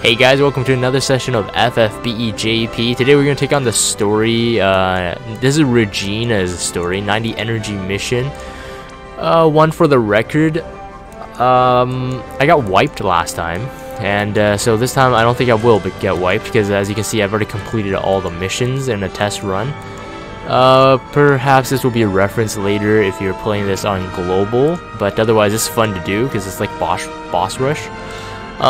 Hey guys, welcome to another session of FFBE JP. Today we're going to take on the story. This is Regina's story, 90 energy mission. One for the record. I got wiped last time, and so this time I don't think I will get wiped, because as you can see I've already completed all the missions in a test run. Perhaps this will be a reference later if you're playing this on global, but otherwise it's fun to do because it's like boss rush.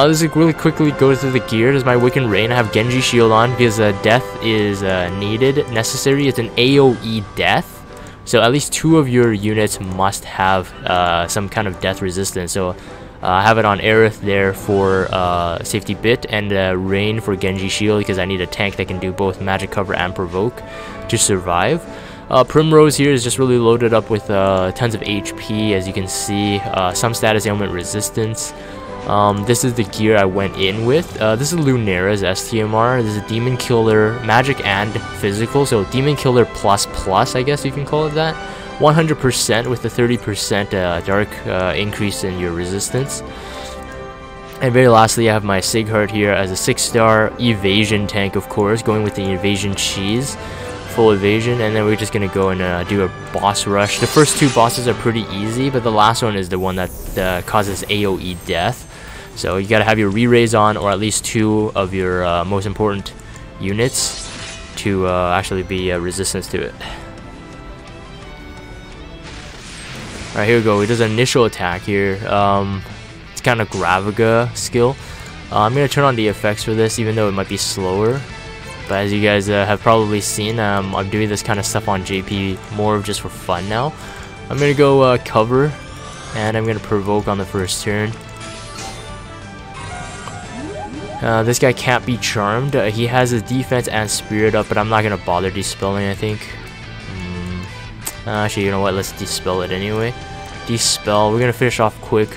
This is really quickly go through the gear. This is my Wicked Rain. I have Genji shield on because death is necessary. It's an AoE death, so at least 2 of your units must have some kind of death resistance. So I have it on Aerith there for safety bit, and Rain for Genji shield because I need a tank that can do both magic cover and provoke to survive. Primrose here is just really loaded up with tons of HP, as you can see. Some status ailment resistance. This is the gear I went in with. This is Lunera's STMR. This is Demon Killer, magic and physical, so Demon Killer plus I guess you can call it that. 100% with the 30% dark increase in your resistance. And very lastly, I have my Sighart here as a 6-star evasion tank, of course, going with the evasion cheese. Full evasion, and then we're just gonna go and do a boss rush. The first 2 bosses are pretty easy, but the last one is the one that causes AoE death. So you gotta have your re-raise on, or at least 2 of your most important units to actually be resistant to it. Alright, here we go. He does an initial attack here. It's kind of Gravaga skill. I'm gonna turn on the effects for this, even though it might be slower. But as you guys have probably seen, I'm doing this kind of stuff on JP more of just for fun now. I'm gonna go cover, and I'm gonna provoke on the first turn. This guy can't be charmed. He has his defense and spirit up, but I'm not gonna bother dispelling, I think. Actually, you know what? Let's dispel it anyway. Dispel. We're gonna finish off quick.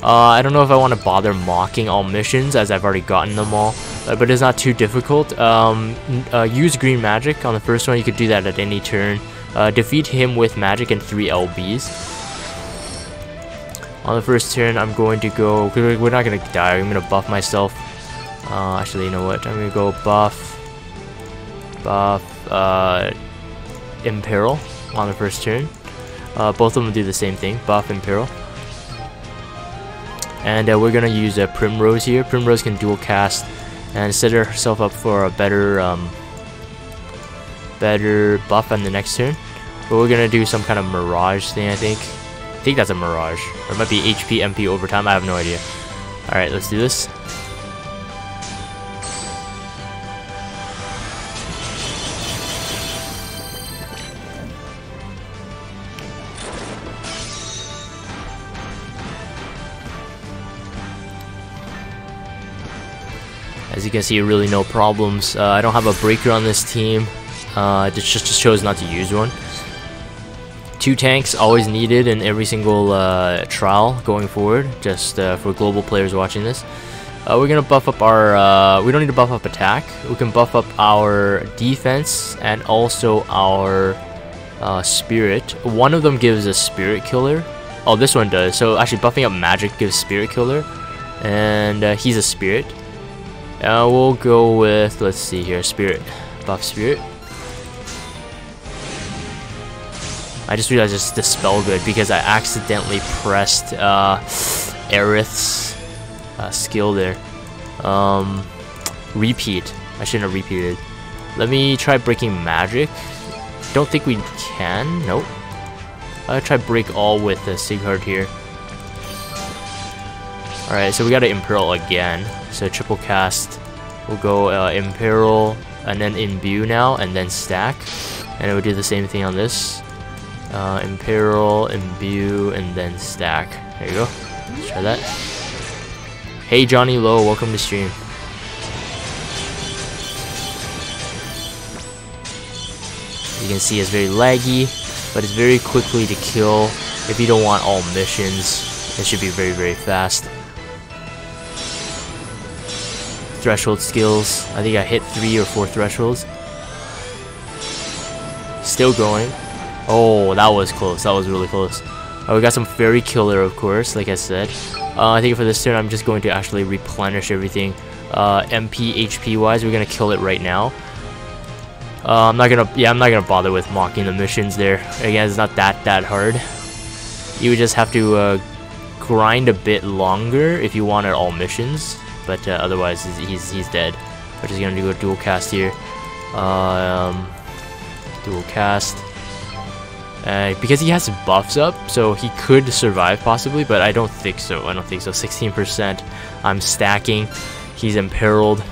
I don't know if I want to bother mocking all missions, as I've already gotten them all, but it's not too difficult. Use green magic on the first one. You could do that at any turn. Defeat him with magic and 3 LBs. On the first turn, I'm going to go, we're not going to die, I'm going to buff myself. Actually, you know what, I'm going to go buff Imperil on the first turn. Both of them do the same thing, buff Imperil. And we're going to use a Primrose here. Primrose can dual cast and set herself up for a better buff on the next turn. But we're gonna do some kind of Mirage thing, I think. I think that's a Mirage. Or it might be HP, MP overtime, I have no idea. Alright, let's do this. As you can see, really no problems. I don't have a breaker on this team. Just chose not to use one. 2 tanks always needed in every single trial going forward, just for global players watching this. We're gonna buff up our. We don't need to buff up attack. We can buff up our defense and also our spirit. One of them gives a spirit killer. Oh, this one does. So actually, buffing up magic gives spirit killer, and he's a spirit. We'll go with, let's see here, spirit. Buff spirit. I just realized it's dispel good because I accidentally pressed Aerith's skill there. Repeat. I shouldn't have repeated. Let me try breaking magic. Don't think we can. Nope. I'll try break all with the Sighart here. Alright, so we got to Imperil again. So triple cast. We'll go Imperil and then Imbue now, and then stack. And it would do the same thing on this. Imperil, Imbue, and then stack. There you go. Let's try that. Hey Johnny Low, welcome to stream. You can see it's very laggy, but it's very quickly to kill. If you don't want all missions, it should be very fast. Threshold skills. I think I hit 3 or 4 thresholds. Still going. Oh, that was close. That was really close. We got some Fairy Killer, of course, like I said. I think for this turn, I'm just going to actually replenish everything. MP HP wise, we're gonna kill it right now. I'm not gonna bother with mocking the missions there. Again, it's not that hard. You would just have to grind a bit longer if you wanted all missions, but otherwise he's dead. We're just gonna do a dual cast here. Dual cast. Because he has buffs up, so he could survive possibly, but I don't think so. 16%. I'm stacking. He's imperiled.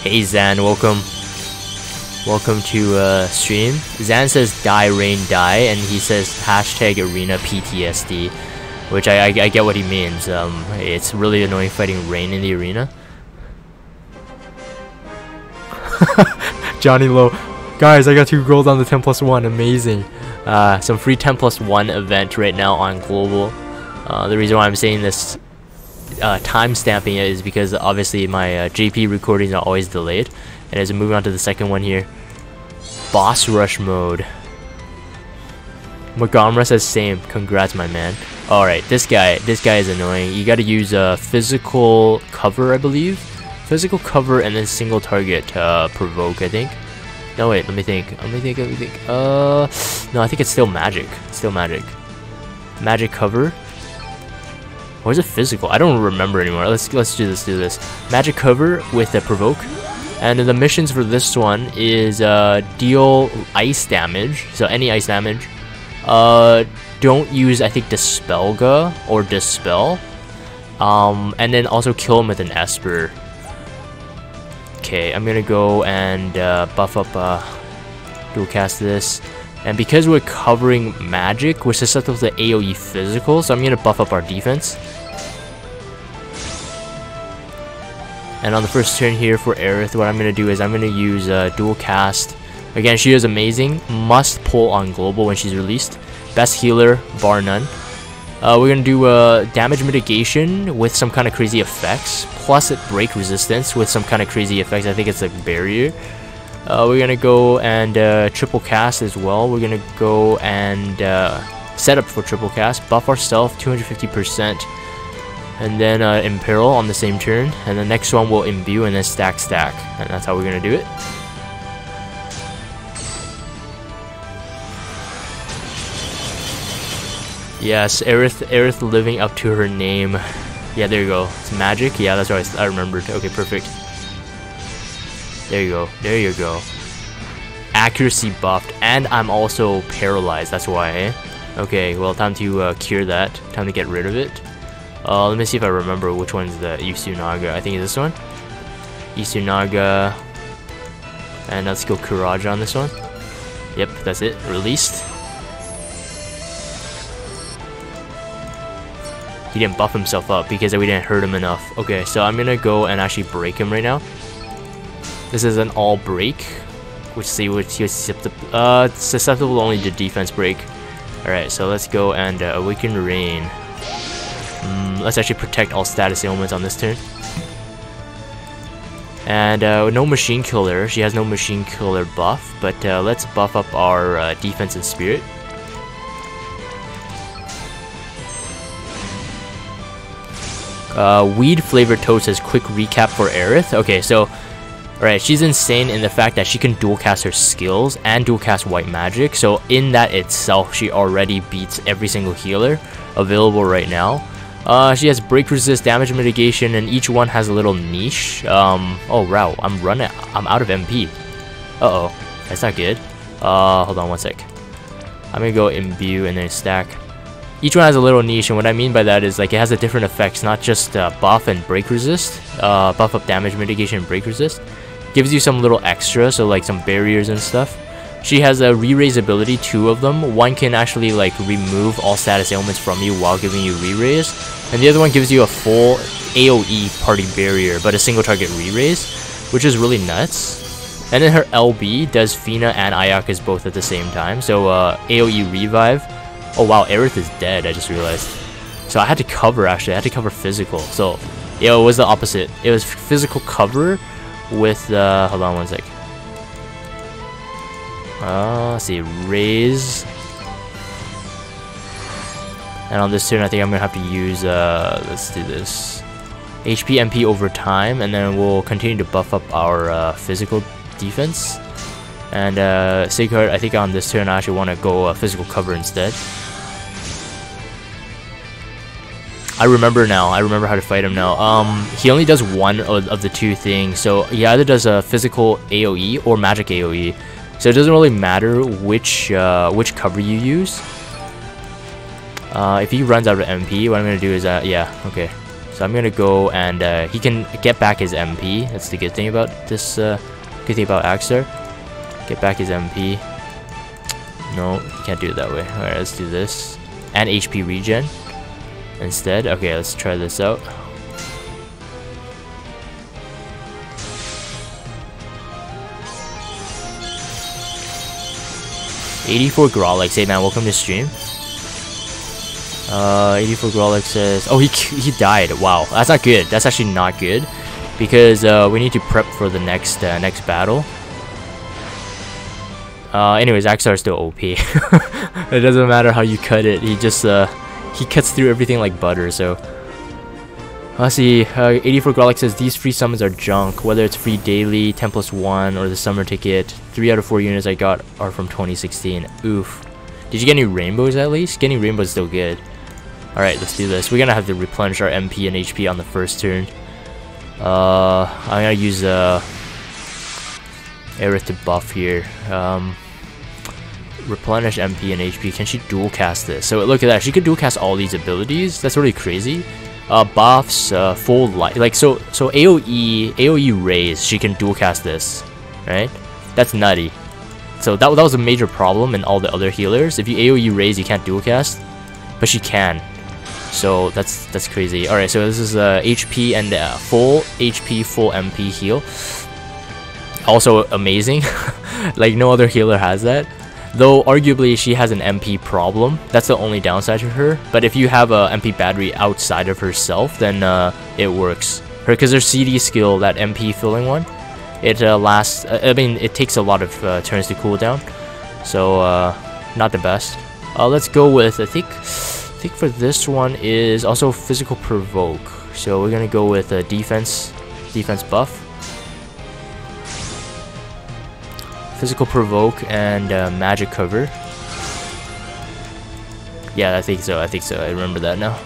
Hey Zan, welcome to stream. Zan says die rain die, and he says hashtag arena PTSD, which I get what he means. It's really annoying fighting rain in the arena. Johnny Low, guys, I got 2 gold on the 10+1, amazing. Some free 10+1 event right now on global. The reason why I'm saying this, time stamping it, is because obviously my JP recordings are always delayed. And as we move on to the second one here, boss rush mode. Montgomery says same. Congrats, my man. All right, this guy is annoying. You got to use physical cover, I believe. Physical cover and then single target provoke, I think. No wait, let me think. No, I think it's still magic. Magic cover. Or is it physical? I don't remember anymore. Let's do this. Magic cover with the provoke. And then the missions for this one is deal ice damage. So any ice damage. Don't use, I think, Dispelga or Dispel. And then also kill him with an Esper. Okay, I'm gonna go and buff up, dual cast this. And because we're covering magic, we're susceptible to AoE physical, so I'm gonna buff up our defense. And on the first turn here for Aerith, what I'm gonna do is I'm gonna use dual cast. Again, she is amazing. Must pull on global when she's released. Best healer, bar none. We're gonna do damage mitigation with some kind of crazy effects, plus break resistance with some kind of crazy effects. I think it's a barrier. We're gonna go and triple cast as well. We're gonna go and set up for triple cast, buff ourselves 250%, and then imperil on the same turn. And the next one will imbue and then stack, and that's how we're gonna do it. Yes, Aerith living up to her name. Yeah, there you go. It's magic. Yeah, that's right. I remembered. Okay, perfect. There you go. Accuracy buffed, and I'm also paralyzed. That's why. Eh? Okay, well, time to cure that. Time to get rid of it. Let me see if I remember which one's the Isunaga. I think it's this one. Isunaga. And let's go Kuraja on this one. Yep, that's it. Released. He didn't buff himself up because we didn't hurt him enough. Okay, so I'm gonna go and actually break him right now. This is an all break, which he was susceptible only to defense break. Alright, so let's go and awaken rain. Let's actually protect all status ailments on this turn. And no machine killer. She has no machine killer buff, but let's buff up our defense and spirit. Weed flavored toast says quick recap for Aerith. Okay, so alright, she's insane in the fact that she can dual cast her skills and dual cast white magic. So in that itself, she already beats every single healer available right now. She has break resist, damage mitigation, and each one has a little niche. Oh wow, I'm out of MP. Uh-oh, that's not good. Hold on one sec. I'm gonna go imbue and then stack. Each one has a little niche, and what I mean by that is like it has a different effects, not just buff and break resist, buff up damage mitigation and break resist. Gives you some little extra, so like some barriers and stuff. She has a re-raise ability, 2 of them. One can actually like remove all status ailments from you while giving you re-raise, and the other one gives you a full AoE party barrier, but a single target re-raise, which is really nuts. And then her LB does Fina and Ayaka's both at the same time, so AoE revive. Oh wow, Aerith is dead, I just realized. So I had to cover, actually. I had to cover physical. So, yeah, it was the opposite. It was physical cover with, hold on one sec. Let's see, raise. And on this turn, I think I'm gonna have to use, let's do this. HP MP over time, and then we'll continue to buff up our physical defense. And Sigurd, I think on this turn I actually want to go physical cover instead. I remember now. I remember how to fight him now. He only does one of the two things. So he either does a physical AoE or magic AoE. So it doesn't really matter which cover you use. If he runs out of MP, what I'm gonna do is yeah, okay. So I'm gonna go and he can get back his MP. That's the good thing about this. Good thing about Axar. Get back his MP. No, you can't do it that way. Alright, let's do this. And HP regen instead. Okay, let's try this out. $84 Grolix. Hey man, welcome to stream. 84 Grolix says, oh, he died. Wow, that's not good. That's actually not good, because we need to prep for the next battle. Anyways, Axar is still OP. It doesn't matter how you cut it. He just he cuts through everything like butter. So let's see. 84 Grolix says these free summons are junk. Whether it's free daily, 10+1, or the summer ticket. 3 out of 4 units I got are from 2016. Oof. Did you get any rainbows at least? Getting rainbows is still good. Alright, let's do this. We're gonna have to replenish our MP and HP on the first turn. I'm gonna use Aerith to buff here. Replenish MP and HP. Can she dual cast this? So look at that. She could dual cast all these abilities. That's really crazy. Buffs, full life. Like so AoE raise. She can dual cast this, right? That's nutty. So that was a major problem in all the other healers. If you AoE raise, you can't dual cast, but she can. So that's crazy. All right, so this is HP and full HP, full MP heal. Also amazing. Like no other healer has that. Though arguably she has an MP problem. That's the only downside to her. But if you have a MP battery outside of herself, then it works. Because her CD skill, that MP filling one, it lasts. I mean, it takes a lot of turns to cool down. So not the best. Let's go with I think for this one is also physical provoke. So we're gonna go with defense buff. Physical provoke and magic cover. Yeah, I think so. I remember that now.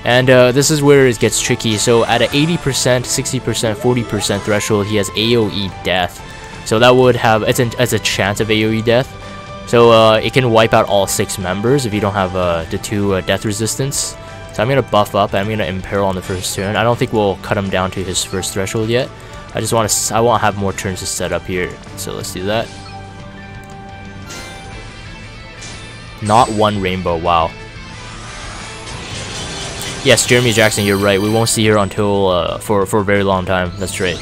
And this is where it gets tricky. So at an 80%, 60%, 40% threshold, he has AoE death. So that would have it's a chance of AoE death. So it can wipe out all 6 members if you don't have the 2 death resistance. So I'm gonna buff up and I'm gonna imperil on the first turn. I don't think we'll cut him down to his first threshold yet. I want to have more turns to set up here. So let's do that. Not one rainbow. Wow. Yes, Jeremy Jackson, you're right. We won't see her until for a very long time. That's right.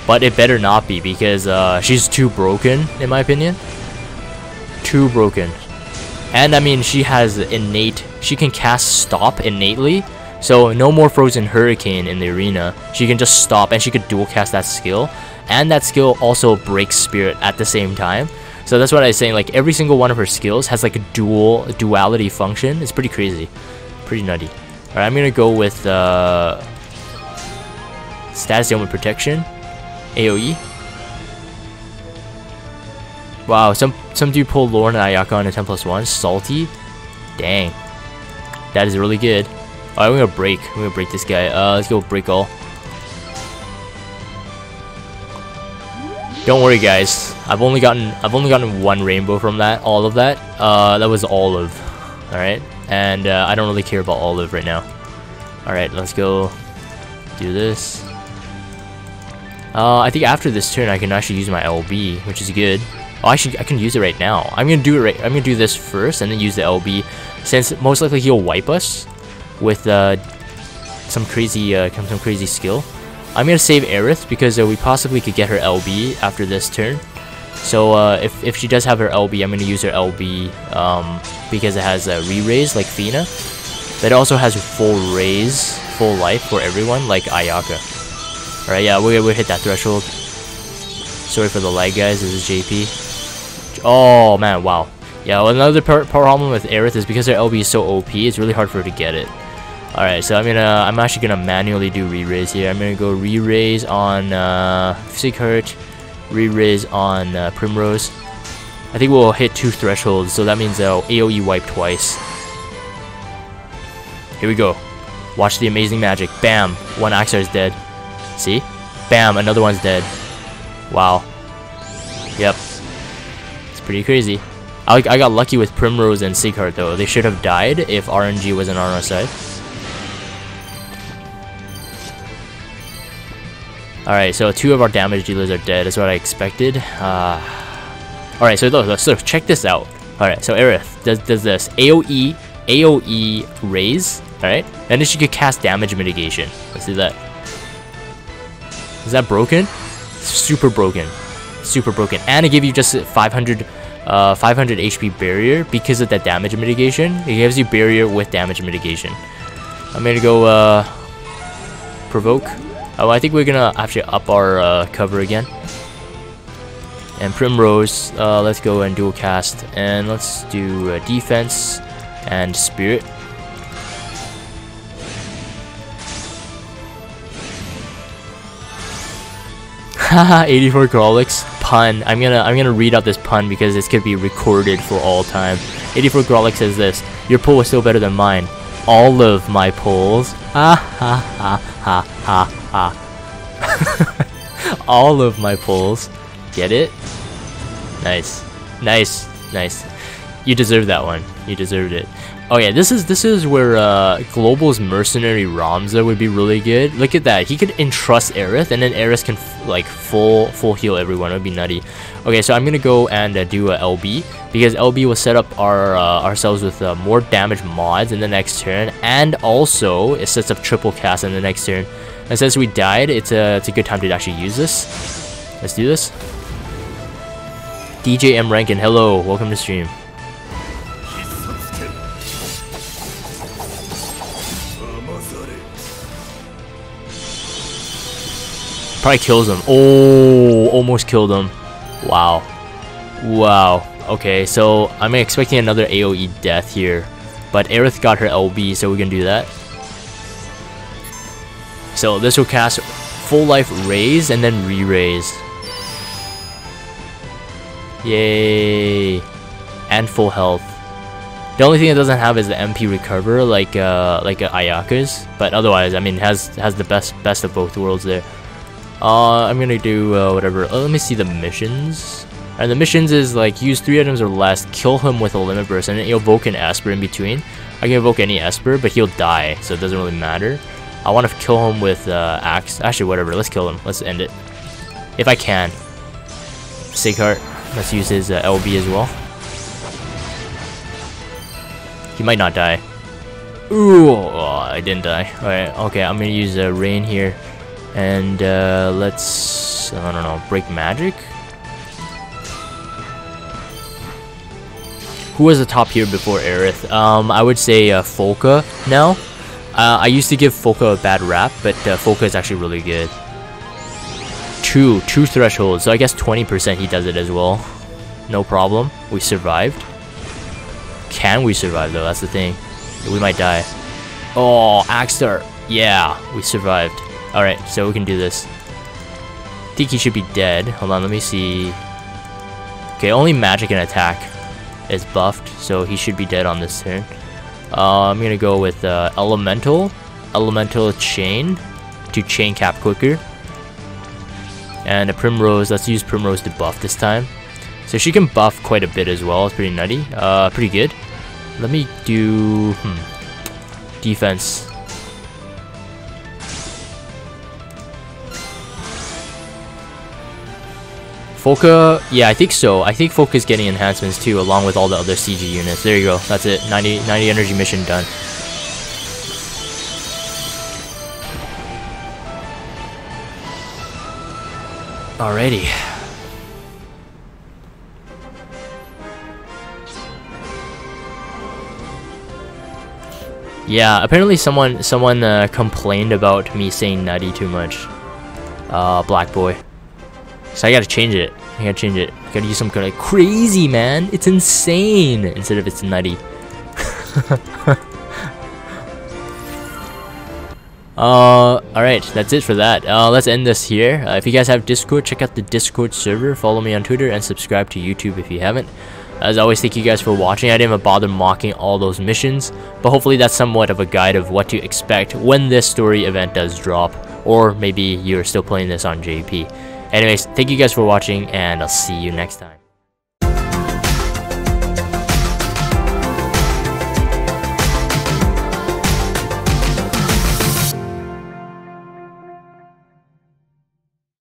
But it better not be, because she's too broken, in my opinion. Too broken. And I mean, she has innate. She can cast stop innately. So no more Frozen Hurricane in the arena. She can just stop, and she could dual cast that skill. And that skill also breaks spirit at the same time. So that's what I was saying. Like every single one of her skills has like a duality function. It's pretty crazy. Pretty nutty. Alright, I'm gonna go with status ailment protection, AoE. Wow, some dude pulled Lorna Ayaka on a 10+1. Salty. Dang. That is really good. Alright, we're gonna break. We're gonna break this guy. Let's go break all. Don't worry, guys. I've only gotten 1 rainbow from that. All of that. That was olive. All right, and I don't really care about olive right now. All right, let's go do this. I think after this turn, I can actually use my LB, which is good. Oh, I can use it right now. I'm gonna do it I'm gonna do this first, and then use the LB, since most likely he'll wipe us with some crazy skill. I'm gonna save Aerith because we possibly could get her LB after this turn. So if she does have her LB, I'm gonna use her LB because it has a re-raise like Fina, but it also has full raise, full life for everyone like Ayaka. All right, yeah, we'll hit that threshold. Sorry for the lag, guys. This is JP. Oh man, wow. Yeah, well, another problem with Aerith is because her LB is so OP, it's really hard for her to get it. Alright, so I'm actually gonna manually do re-raise here. I'm gonna go re-raise on Sighart, re-raise on Primrose. I think we'll hit 2 thresholds, so that means AoE wipe twice. Here we go. Watch the amazing magic. Bam! One Axar is dead. See? Bam! Another one's dead. Wow. Yep. It's pretty crazy. I got lucky with Primrose and Sighart though. They should have died if RNG wasn't on our side. Alright, so 2 of our damage dealers are dead. That's what I expected. Alright, so check this out. Alright, so Aerith does this. AoE raise. Alright, and then she could cast damage mitigation. Let's do that. Is that broken? Super broken. Super broken. And it gave you just 500 HP barrier because of that damage mitigation. It gives you barrier with damage mitigation. I'm gonna go provoke. Oh, I think we're gonna actually up our cover again. And Primrose, let's go and dual cast, and let's do defense and spirit. Haha, 84 Grolix pun. I'm gonna read out this pun because this could be recorded for all time. 84 Grolix says this: "Your pull was still better than mine. All of my pulls." Ha ha ha ha ha ha. All of my pulls. Get it? Nice, nice, nice. You deserve that one. You deserved it. Oh yeah, this is where Global's mercenary Ramza would be really good. Look at that. He could entrust Aerith, and then Aerith can like full heal everyone. It would be nutty. Okay, so I'm gonna go and do a LB because LB will set up ourselves with more damage mods in the next turn, and also it sets up triple cast in the next turn. And since we died, it's a good time to actually use this. Let's do this. DJ M Rankin, hello, welcome to stream. Probably kills him. Oh, almost killed him. Wow. Wow. Okay, so I'm expecting another AoE death here. But Aerith got her LB, so we can do that. So this will cast full life raise and then re-raise. Yay. And full health. The only thing it doesn't have is the MP recover like Ayaka's. But otherwise, I mean, has the best of both worlds there. I'm gonna do whatever. Let me see the missions. And the missions is like use 3 items or less, kill him with a limit burst, and then evoke an Esper in between. I can evoke any Esper, but he'll die, so it doesn't really matter. I want to kill him with Axe. Actually, whatever. Let's kill him. Let's end it if I can. Sighart. Let's use his LB as well. He might not die. Ooh, oh, I didn't die. Alright, okay. I'm gonna use Rain here. And let's, I don't know, break magic? Who was the top here before Aerith? I would say Folka now. I used to give Folka a bad rap, but Folka is actually really good. Two thresholds, so I guess 20% he does it as well. No problem. We survived. Can we survive though? That's the thing. We might die. Oh, Axstar. Yeah, we survived. Alright, so we can do this. I think he should be dead. Hold on, let me see. Okay, only magic and attack is buffed, so he should be dead on this turn. I'm gonna go with Elemental Chain to chain cap quicker. And a Primrose, let's use Primrose to buff this time. So she can buff quite a bit as well, it's pretty nutty. Pretty good. Let me do... defense. Folka, yeah, I think so. I think Folka's getting enhancements too, along with all the other CG units. There you go. That's it. 90 energy mission done. Alrighty. Yeah, apparently someone complained about me saying nutty too much. Black boy. So I gotta change it. I gotta change it. I gotta use some kind of crazy, man. It's insane instead of it's nutty. Alright, that's it for that. Let's end this here. If you guys have Discord, check out the Discord server, follow me on Twitter, and subscribe to YouTube if you haven't. As always, thank you guys for watching. I didn't even bother mocking all those missions, but hopefully that's somewhat of a guide of what to expect when this story event does drop, or maybe you're still playing this on JP. Anyways, thank you guys for watching, and I'll see you next time.